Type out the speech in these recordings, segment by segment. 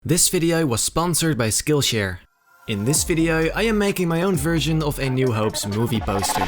This video was sponsored by Skillshare. In this video, I am making my own version of A New Hope's movie poster.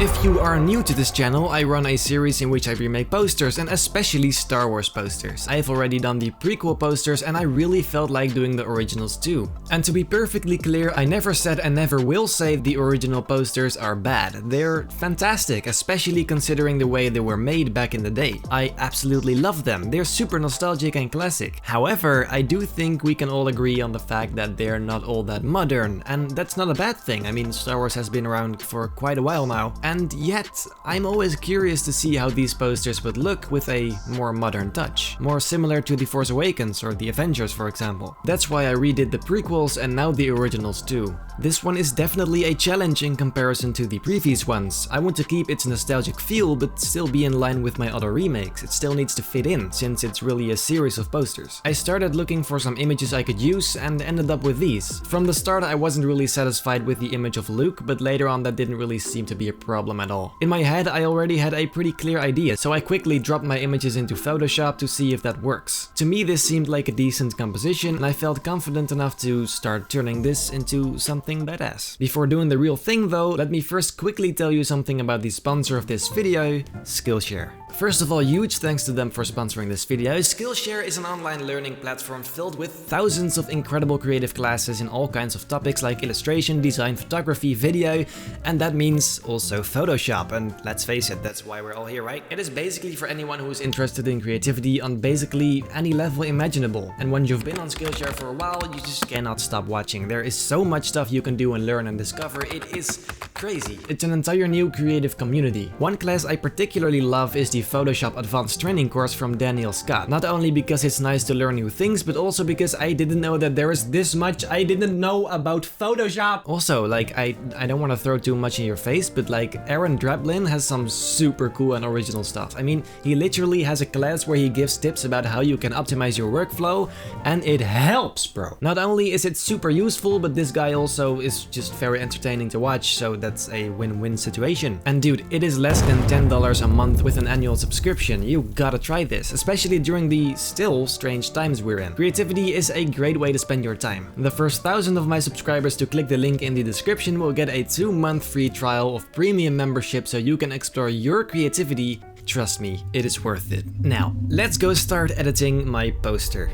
If you are new to this channel, I run a series in which I remake posters, and especially Star Wars posters. I have already done the prequel posters and I really felt like doing the originals too. And to be perfectly clear, I never said and never will say the original posters are bad. They're fantastic, especially considering the way they were made back in the day. I absolutely love them, they're super nostalgic and classic. However, I do think we can all agree on the fact that they're not all that modern, and that's not a bad thing. I mean, Star Wars has been around for quite a while now. And yet, I'm always curious to see how these posters would look with a more modern touch. More similar to The Force Awakens or The Avengers, for example. That's why I redid the prequels and now the originals too. This one is definitely a challenge in comparison to the previous ones. I want to keep its nostalgic feel but still be in line with my other remakes. It still needs to fit in, since it's really a series of posters. I started looking for some images I could use and ended up with these. From the start I wasn't really satisfied with the image of Luke, but later on that didn't really seem to be a problem at all. In my head I already had a pretty clear idea, so I quickly dropped my images into Photoshop to see if that works. To me this seemed like a decent composition and I felt confident enough to start turning this into something badass. Before doing the real thing though, let me first quickly tell you something about the sponsor of this video, Skillshare. First of all, huge thanks to them for sponsoring this video. Skillshare is an online learning platform filled with thousands of incredible creative classes in all kinds of topics like illustration, design, photography, video, and that means also Photoshop. And let's face it, that's why we're all here, right? It is basically for anyone who is interested in creativity on basically any level imaginable. And when you've been on Skillshare for a while, you just cannot stop watching. There is so much stuff you can do and learn and discover. It is crazy. It's an entire new creative community. One class I particularly love is the Photoshop Advanced Training course from Daniel Scott. Not only because it's nice to learn new things, but also because I didn't know that there is this much I didn't know about Photoshop. Also, like, I don't want to throw too much in your face, but like, Aaron Drablin has some super cool and original stuff. I mean, he literally has a class where he gives tips about how you can optimize your workflow, and it helps, bro. Not only is it super useful, but this guy also is just very entertaining to watch, so that's a win-win situation. And dude, it is less than $10 a month with an annual subscription. You gotta try this, especially during the still strange times we're in. Creativity is a great way to spend your time. The first 1,000 of my subscribers to click the link in the description will get a 2-month free trial of premium membership so you can explore your creativity. Trust me, it is worth it. Now, let's go start editing my poster.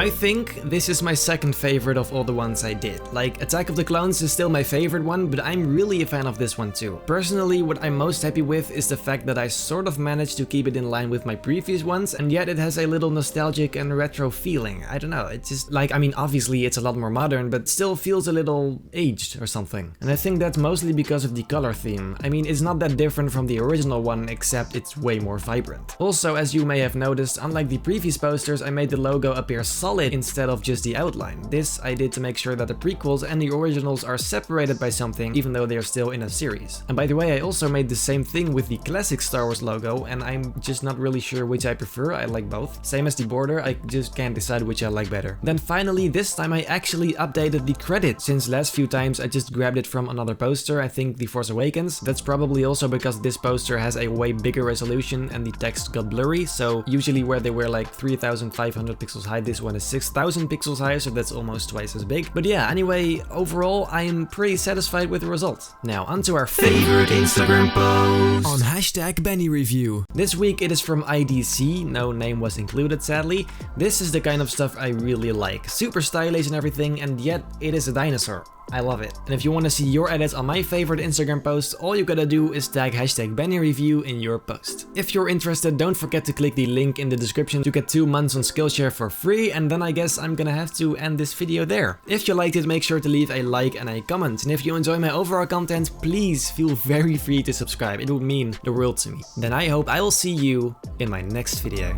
I think this is my second favorite of all the ones I did. Like, Attack of the Clones is still my favorite one, but I'm really a fan of this one too. Personally, what I'm most happy with is the fact that I sort of managed to keep it in line with my previous ones, and yet it has a little nostalgic and retro feeling. I don't know, it's just like, I mean, obviously it's a lot more modern, but still feels a little aged or something. And I think that's mostly because of the color theme. I mean, it's not that different from the original one, except it's way more vibrant. Also, as you may have noticed, unlike the previous posters, I made the logo appear solid instead of just the outline. This I did to make sure that the prequels and the originals are separated by something, even though they're still in a series. And by the way, I also made the same thing with the classic Star Wars logo, and I'm just not really sure which I prefer. I like both. Same as the border, I just can't decide which I like better. Then finally, this time I actually updated the credit, since last few times I just grabbed it from another poster, I think The Force Awakens. That's probably also because this poster has a way bigger resolution and the text got blurry, so usually where they were like 3500 pixels high, this one is 6000 pixels high, so that's almost twice as big. But yeah, anyway, overall I'm pretty satisfied with the result. Now onto our favorite Instagram post on #BennyReview. This week it is from IDC, no name was included sadly. This is the kind of stuff I really like. Super stylish and everything, and yet it is a dinosaur. I love it. And if you want to see your edits on my favorite Instagram posts, all you gotta do is tag #BennyReview in your post. If you're interested, don't forget to click the link in the description to get 2 months on Skillshare for free, and then I guess I'm gonna have to end this video there. If you liked it, make sure to leave a like and a comment. And if you enjoy my overall content, please feel very free to subscribe. It would mean the world to me. Then I hope I will see you in my next video.